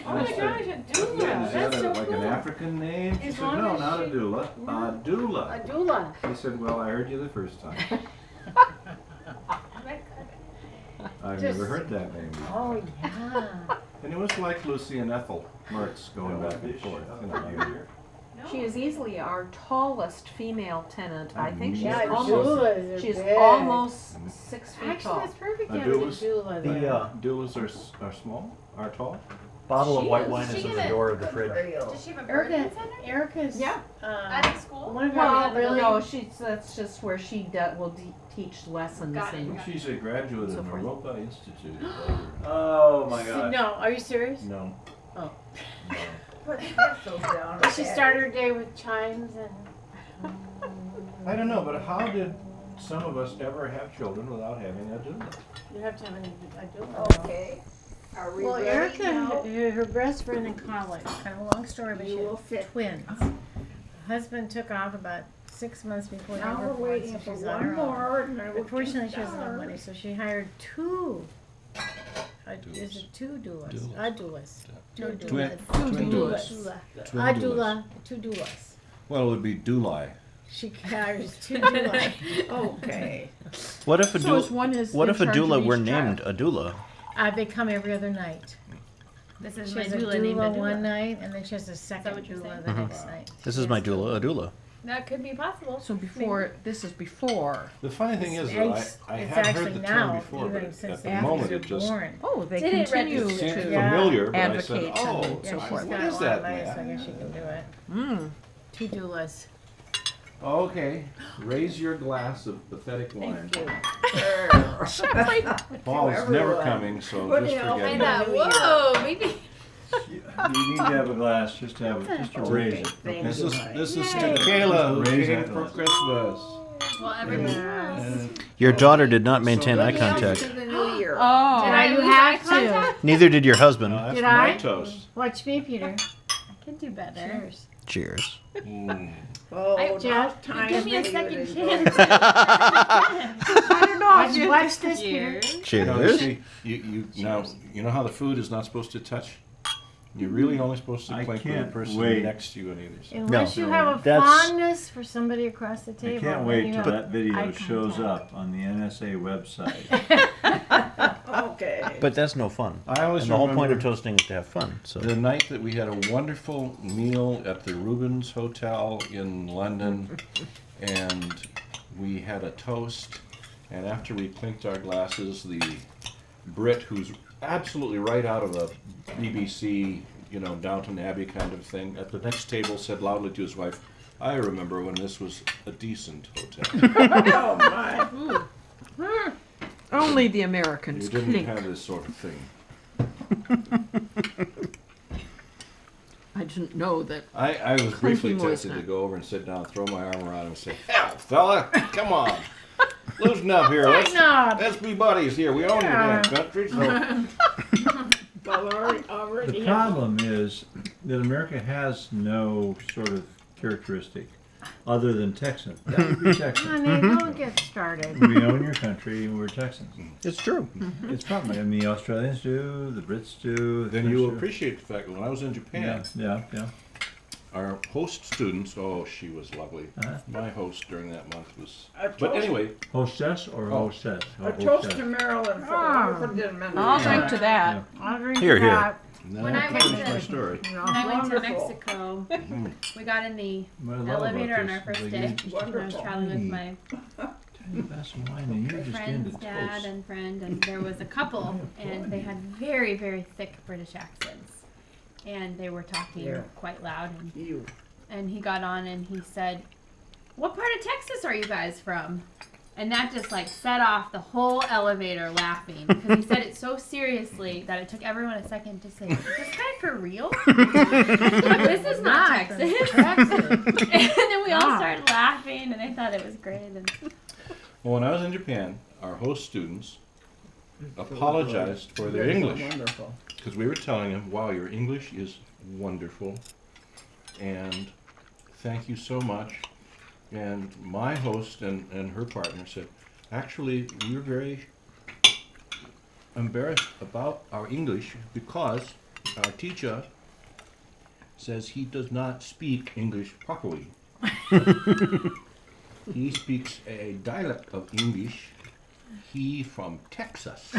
Oh my gosh, a doula. That's so like cool. an African name? She As said, long no, as not a she- doula, a doula. A doula. He said, well, I heard you the first time. I've Just- never heard that name before. Oh, yeah. And it was like Lucy and Ethel Mertz going back and forth. You know. She is easily our tallest female tenant. I think she's Yeah, almost doulas are she's big. almost 6 feet Actually, tall. that's perfect A having a doulas? doula The there. Doulas are small, are tall? bottle of She white is- wine she is in the gonna- door of the fridge. Does she have a birthing Erica, center? Erica's, Yeah. At the school? one of Well, our really, no, that's just where she will teach lessons Got it. and She's a graduate So of forth. Europa Institute. Oh my god. no, are you serious? No. Oh. No. Put pencils down. Does she start her day with chimes and? I don't know, but how did some of us ever have children without having a doula? You have to have a doula. Okay. Are we Well, ready Erica, now? her best friend in college, kind of a long story, but she You will had sit. twins. Husband took off about 6 months before they Now were we're born, waiting so for she's on one her own. more and I will Unfortunately, keep she doesn't have going. money, so she hired two. Is it two doulas? A doulas. Two Twin- doulas. twin doulas. Doula. A doula. Two doulas. Well, it would be doulai. She hires two doulas. Okay. What if a So is doula? one is What in if a charge of doula each were child? named a doula? They come every other night. This is She my has a doula named doula Adula. one night, and then she has a second what you're doula saying? the next night. This is my doula, a doula. That could be possible. So before this is before. The funny thing is that I It's had actually heard the now, term before, but even since at the the moment babies it are just born. Oh, they Did it continue register? seemed to Yeah. familiar, but I said, advocate oh, and Yeah, so she's forth. what got is a lot of that, money, so I man? guess she can do it. Mm. Two doulas. Okay, raise your glass of pathetic wine. Thank Paul's you, never everyone. coming, so Putting just out forget I it. know. New Year. Whoa, maybe. You need to have a glass, just to have it, just to raise it. Thank This you. is Yay. to Kayla who Raise came that for glass. Christmas. Well, everybody Yes. Your daughter did not maintain So eye Here's contact. to the new year. Oh. Did I lose you have eye to? contact? Neither did your husband. That's Did my I? toast. Watch me, Peter. I can do better. Cheers. Cheers. Mm. Oh, Jeff, now time Give me a video second is chance. I don't know. Watch this, Peter. Cheers. No, you Cheers. see, now you know how the food is not supposed to touch. You're really only supposed to I clink with the can't person wait. next to you on either side. Unless you have a That's- fondness for somebody across the I table. can't then wait you till have that video eye shows contact. up on the NSA website. Okay. But that's no fun. I always And the whole point of remember toasting is to have fun. So the night that we had a wonderful meal at the Rubens Hotel in London, and we had a toast, and after we clinked our glasses, the Brit, who's absolutely right out of a BBC, Downton Abbey kind of thing, at the next table said loudly to his wife, "I remember when this was a decent hotel." Oh, my. Only the You Americans didn't clink. have this sort of thing. I didn't know that. I was briefly Clinking was tempted to not- go over and sit down, throw my arm around him and say, "Hell, fella, come on. Loosen up here. Tighten up. Let's be buddies here. We own the damn country, so..." Well, already The problem is that America has no sort of characteristic other than Texan. That would be Texan. Honey, don't get started. We own your country and we're Texans. it's true. It's probably, I mean, the Australians do, the Brits do. the Then French you will do. appreciate the fact that when I was in Japan, Yeah, yeah. our host students, oh, she was lovely. Uh-huh. My host during that month was... A But toast- anyway, Hostess or Oh. hostess? A toast to Maryland for Ah. the didn't mention I'll that. drink to that. I'll drink Here, to here. that. then When I I went finished to- my story. You know. When I went to Wonderful. Mexico, Mm. we got in the What I love about elevator on this our is first they day. give you I was Wonderful. traveling with my tiny glass of wine and you're my just friend's into dad toast. and friend, and there was a couple, and they had very, very thick British accents, and they were talking Yeah. quite loud. You. And he got on and he said, "What part of Texas are you guys from?" And that just like set off the whole elevator laughing because he said it so seriously that it took everyone a second to say, "Is this guy for real? This is not Texas." And then we all Ah. started laughing, and I thought it was great. And Well, when I was in Japan, our host students apologized for their English. Wonderful. Because we were telling him, wow, your English is wonderful, and thank you so much. And my host and her partner said, actually, we're very embarrassed about our English because our teacher says he does not speak English properly. He speaks a dialect of English. He from Texas.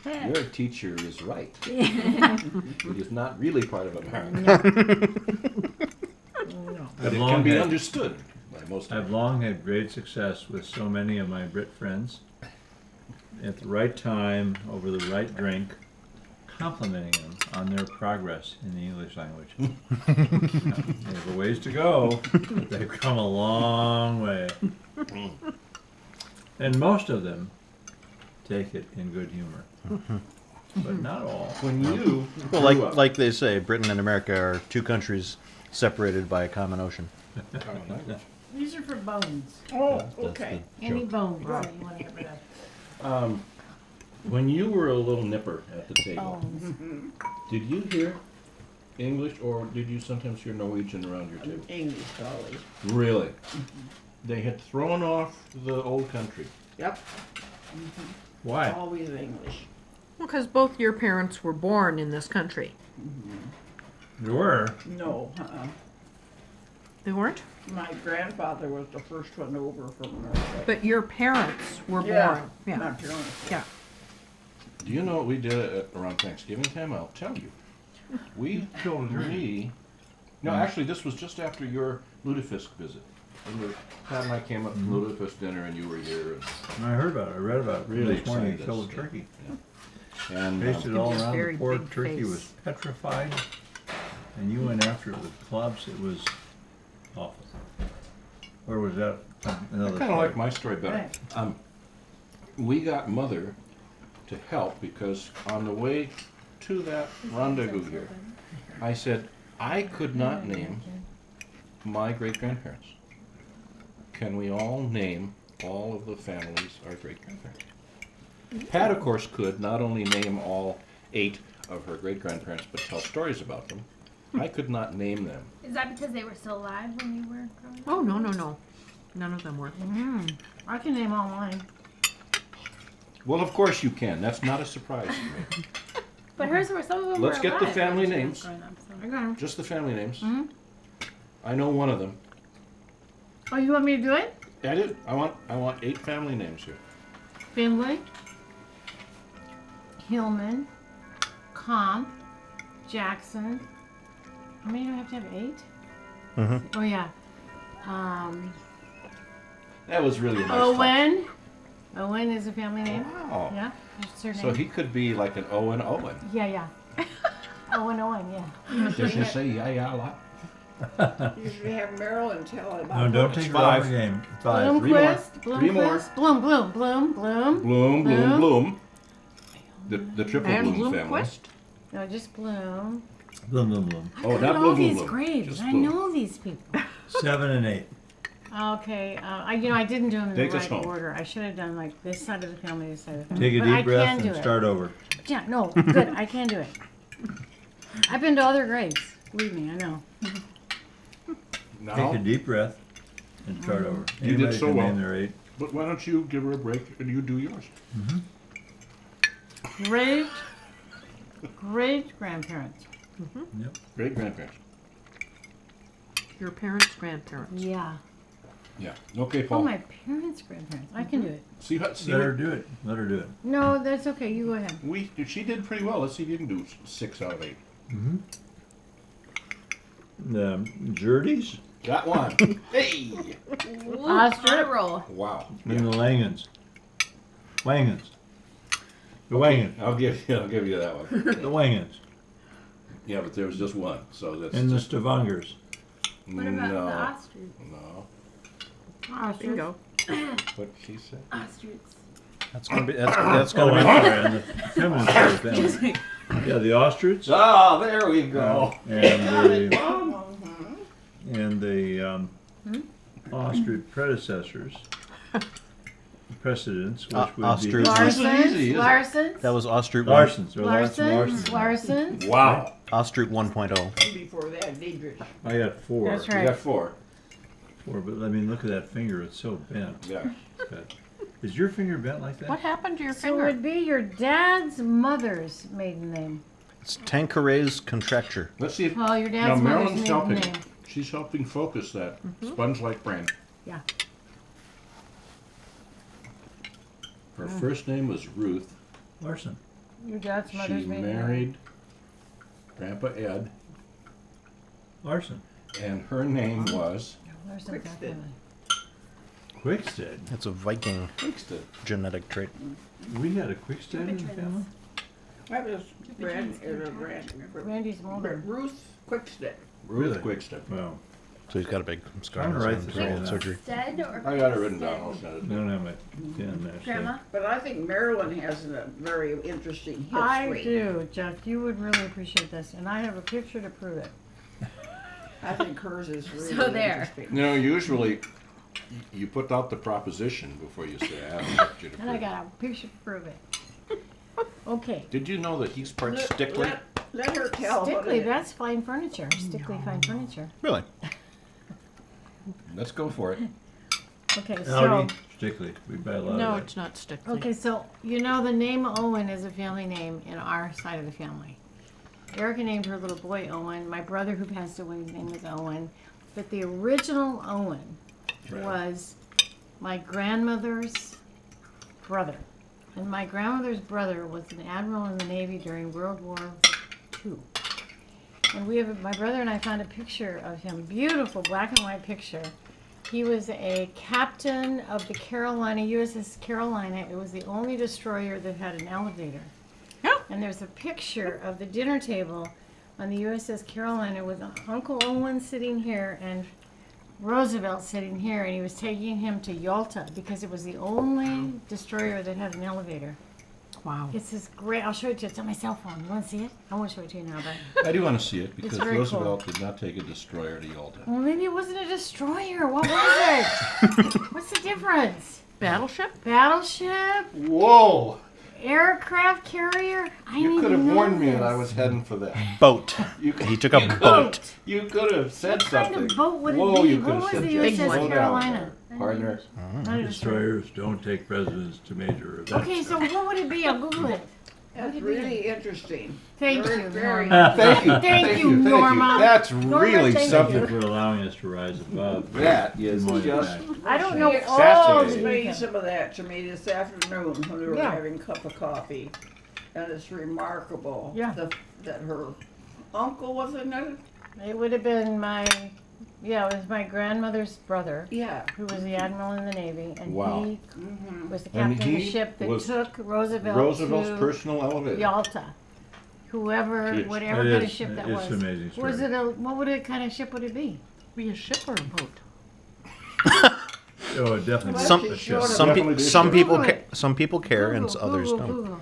Your teacher is right. It is not really part of America. But it can be understood by most of I've long had great success with so many of my Brit friends. At the right time, over the right drink, complimenting them on their progress in the English language. They have a ways to go, but they've come a long way. And most of them take it in good humor. But not all. When you Well, grew up- like they say, Britain and America are two countries separated by a common ocean. These are for bones. Oh, That's okay. the Any joke. bones that you want to get rid of. when you were a little nipper at the table, Bones. did you hear English or did you sometimes hear Norwegian around your table? English always. Really? They had thrown off the old country. Yep, Why? always English. Because both your parents were born in this country. There were. No, They weren't? my grandfather was the first one over from America. But your parents were Yeah, born. Yeah. my parents. Yeah. Do you know what we did around Thanksgiving time? I'll tell you. We no, actually, this was just after your lutefisk visit. Pat and I came up from lutefisk dinner, and you were here. I heard about it. I read about it. Really This morning, excited killed us, a turkey. And Tasted all Gives a around. very The poor big turkey face. was petrified, and you went after it with clubs. It was awful. Or was that I another? kind of story? like my story better. Right. We got Mother to help because on the way to that rendezvous here, I said I could not name my great-grandparents. Can we all name all of the families our great-grandparents? Pat, of course, could not only name all 8 of her great-grandparents, but tell stories about them. I could not name them. Is that because they were still alive when you were growing up? Oh, no, no, no. None of them were. I can name all mine. Well, of course you can. That's not a surprise to me. But hers were, some of them Let's were get the alive family when she was names. growing up, so. I got 'em. Just the family names. I know one of them. Oh, you want me to do it? I did. I want 8 family names here. Finley, Hillman, Comp, Jackson. How many do I have to have? 8? Oh yeah. That was really a nice touch. Owen. Owen is a family name. Wow. Yeah. That's her So name. he could be like an Owen Owen. Yeah, yeah. Owen, yeah. Does she say yeah a lot? Usually have Marilyn tell about. No, don't It's take it off 5. the game. 5. Bloomquist, Three more. Bloomquist, Bloom, Bloom, Bloom, Bloom. Bloom, Bloom, Bloom. Bloom. The triple And Bloom family. Bloomquist? No, just Bloom. Bloom, bloom, bloom. Oh, I not know Bloom, Bloom, these Bloom. grades. Just I Bloom. know these people. 7 and 8. Okay, I didn't do them in Take the us right home. order. I should have done like this side of the family, this side of the family. Take a But I deep breath can do and it. start over. Yeah, no, good. I can do it. I've been to other grades. Believe me, I know. Now, Take a deep breath and start over. You did Anybody so can well. name their 8. but why don't you give her a break and you do yours? Great grandparents. Great grandparents. Your parents' grandparents. Yeah. Yeah. Okay, Oh, Paul. my parents' grandparents. I can do it. See what? See Let her what? do it. Let her do it. No, that's okay. You go ahead. She did pretty well. Let's see if you can do 6 out of 8. The Jurdies Got one. Hey! Ooh, Ostrich. on a roll. Wow. and the Langens. Wangens. The Wangens. I'll give you that one. The Wangens. Yeah, but there was just one, so that's And the just Stavangers. What about the no, ostrich? no. Bingo. What she said? Ostrich. That's gonna be that's Oh, gonna I'm sorry. And the feminine side of the family. Yeah, the ostrich Ah, there we go. and the ostrich predecessors, precedents, which would ostrich. be This is easy, isn't it? Larsons. That was Ostrich Larsons. Or Larson. Larsons. Larsons. Wow. Ostrich 1.0. And before that, Diedrich. I got 4. That's You right. got 4. 4, but I mean, look at that finger. It's so bent. Yeah. But Is your finger bent like that? What happened to your So it finger? would be your dad's mother's maiden name. It's Tanqueray's contracture. Let's see if Well, your now dad's mother's Marilyn's maiden helping. name. She's helping focus that sponge-like brain. Yeah. Her first name was Ruth. Larson. Your dad's She mother's maiden name. married Grandpa Ed, Larson. and her name was There's some Quickstead. Quickstead. It's a Viking Winston. genetic trait. We had a Quickstead in the family? That was Randy's mother. Ruth Quickstead. Ruth Really? Quickstead. Well, So he's got a big scar I'm on his gonna write hand this from all the down. surgery. Stead or I got it written Quickstead? down. I'll send it. I don't have my pen there. so- Grandma? But I think Maryland has a very interesting history. I do, Jeff. You would really appreciate this, and I have a picture to prove it. I think hers is really So there. interesting. You know, usually you put out the proposition before you say, I have a picture to And I prove. got a picture to prove it. Okay. Did you know that he's part Let- stickly? Let her tell what Stickley, it that's fine furniture. Stickley fine furniture. Really? Let's go for it. Okay, so Audi, Stickley. We buy a lot No, of it's not Stickley. okay, so you know the name Owen is a family name in our side of the family. Erica named her little boy Owen. My brother who passed away, his name was Owen. But the original Owen was my grandmother's brother. And my grandmother's brother was an admiral in the Navy during World War II. And my brother and I found a picture of him, beautiful black and white picture. He was a captain of the Carolina, USS Carolina. It was the only destroyer that had an elevator. Yeah. And there's a picture of the dinner table on the USS Carolina with Uncle Owen sitting here and Roosevelt sitting here, and he was taking him to Yalta because it was the only destroyer that had an elevator. Wow. It's this great. I'll show it to you. It's on my cell phone. You want to see it? I won't show it to you now, but I do want to see it because very Roosevelt did not take a destroyer to Yalta. well, maybe it wasn't a destroyer. What was it? What's the difference? Battleship? Battleship, Whoa! aircraft carrier. I You need could to have know warned me this. that I was heading for that. Boat. You, He took a you boat. You could have said What kind something. of boat would it Whoa, be? you What could have was said the just USS slow down Carolina? there, partner. Not a destroyer. Destroyers don't take presidents to major events. Okay, so what would it be? I'll Google it. That's really interesting. Thank Very, you, very Norma. Thank you. Thank you, Norma. That's Norma, really thank something. Thank you for allowing us to rise above. That is More than just. that. I don't know She all the Fascinating. explained details. some of that to me this afternoon when we were Yeah. having a cup of coffee. And it's remarkable Yeah. that her uncle was in it. It would have been it was my grandmother's brother, Yeah. who was the admiral in the Navy, and Wow. he Mm-hmm. was the And captain of the he ship that was took Roosevelt Roosevelt's to personal elevator. Yalta. Whoever, Jeez. whatever It kind of is- ship that it's was. an amazing story. Was it what kind of ship would it be? Be a ship or a boat? Oh, definitely. Well, Some- she showed Some, Definitely pe- do some so. people, Google some people care, and others don't. Google.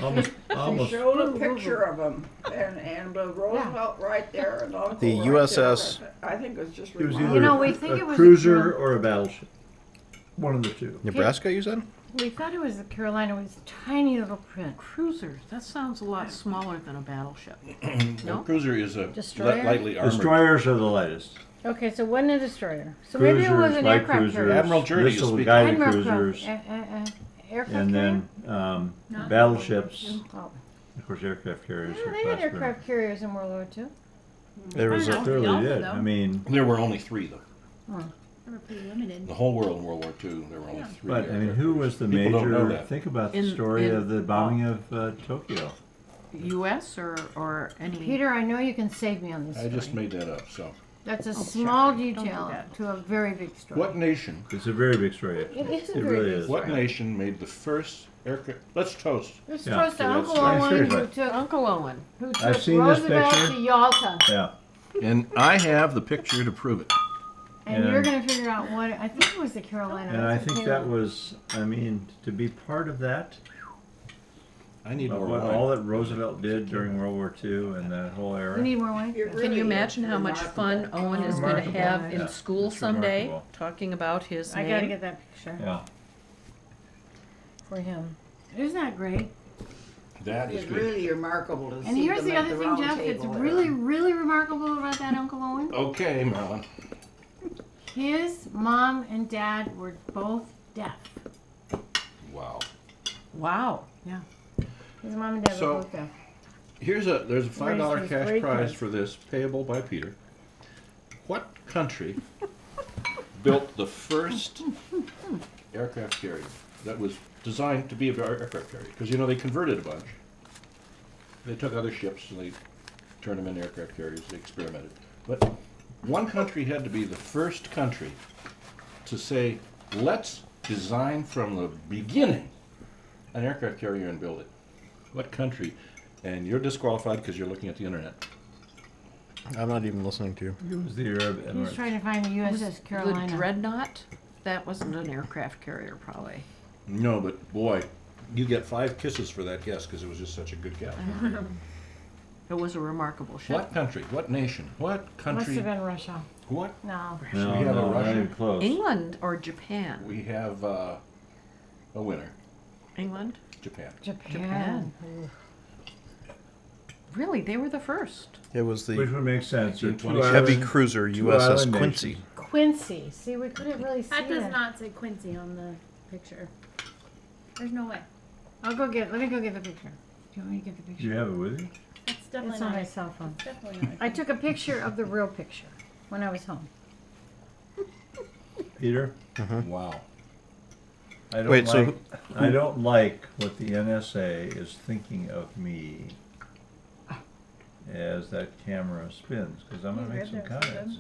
Almost, She almost. showed a Google, picture of him and Roosevelt right there and Uncle The right USS there. I think it was just It was remarkable. either You know, we think a it was a cruiser Carol- or a battleship. One of the two. Nebraska, you said? We thought it was the Carolina with tiny little print. Cruiser. That sounds a lot smaller than a battleship. No? Cruiser is a Destroyer? lightly armored. Destroyers are the lightest. Okay, so wasn't a destroyer. So maybe it was Cruisers, an light aircraft cruisers, carrier. Admiral Journey is missile speaking. guided Admiral cruisers, aircraft and carrier? then Not battleships. Oh. Of course, aircraft carriers Yeah, are they had class aircraft carriers in World War II. There was I a, don't know. Clearly Yalta, did. though. I mean, There were only three, though. They were pretty limited. The whole world in World War II, there were only three. but I mean, aircraft who carriers. was the People don't know major? that. Think about the In- story in- of the bombing of Tokyo. U.S. or any? Peter, I know you can save me on this I just story. made that up, so. That's a sure. small Don't do detail that. to a very big story. What nation, It's a very big story. It is a It very really big is. story. what nation made the first aircraft? Let's toast. Let's Yeah, toast to so that's Uncle fine. Owen, Seriously. who took, Uncle Owen. I've seen this Roosevelt picture. to Yalta. Yeah. And I have the picture to prove it. And Yeah. you're going to figure out what, I think it was the Carolina. And I What's the think that Carolina? was, I mean, to be part of that, I need more all wine. that Roosevelt did during World War II and that whole We era. need more wine? It Can really you is imagine how much fun remarkable. Owen is going to Remarkable. have in Yeah, school it's someday, remarkable. talking about his I name? got to get that picture Yeah. for him. Isn't that great? That is It's good. really remarkable to see And here's them the at other thing, round Jeff, that's table there. really, really remarkable about that Uncle Owen. Okay, Marilyn. His mom and dad were both deaf. Wow. His mom and dad So- were both there. There's a $5 Raised cash great prize kids. for this, payable by Peter. What country built the first aircraft carrier that was designed to be an aircraft carrier? Because you know they converted a bunch. They took other ships and they turned them into aircraft carriers. They experimented, but one country had to be the first country to say, "Let's design from the beginning an aircraft carrier and build it." What country? And you're disqualified because you're looking at the internet. I'm not even listening to you. It was the Arab He's Emirates. trying to find the USS The Carolina. Dreadnought? That wasn't an aircraft carrier, probably. No, but boy, you get 5 kisses for that guess because it was just such a good guess. It was a remarkable ship. What country? What nation? What Must country? have been Russia. What? No. No, We have a no, not Russian? even close. England or Japan? We have a winner. England? Japan. Japan. Really? They were the first. It was Which the would make sense. They're two heavy island- cruiser two USS island Quincy. nations. Quincy. See, we couldn't really see That does it. not say Quincy on the picture. There's no way. Let me go get the picture. Do you want me to get the Do picture? you have it with you? It's definitely It's on not. my cell phone. It's definitely not. I took a picture of the real picture when I was home. Peter? Wow. I don't Wait, so like, I don't like what the NSA is thinking of me as that camera spins, because I'm gonna make some comments.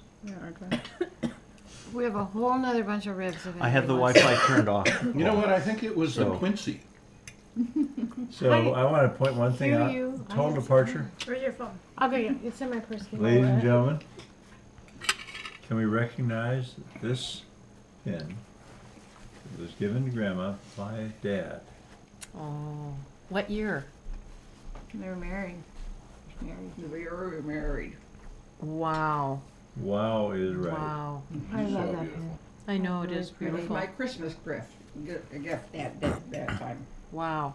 We have a whole nother bunch of ribs. if I had the anybody Wi-Fi turned off. You know what? I think it was the So- Quincy. So I wanna point one thing Hear out. you. I Total have departure, Where's your phone? I'll go get it. It's in my purse. ladies and gentlemen. Can we recognize that this pin was given to Grandma by Dad? Oh. What year? They were married. We were married. Wow. Wow is right. Wow. I So love that beautiful. pin. I know it Really is pretty. beautiful. My Christmas gift that time. Wow.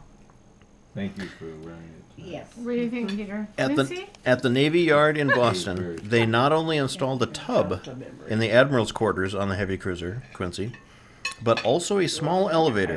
Thank you for wearing it tonight. Yes. What do you think, Peter? At Quincy? the Navy Yard in very Boston, they not only installed a tub in the Admiral's quarters on the heavy cruiser Quincy, but also a small elevator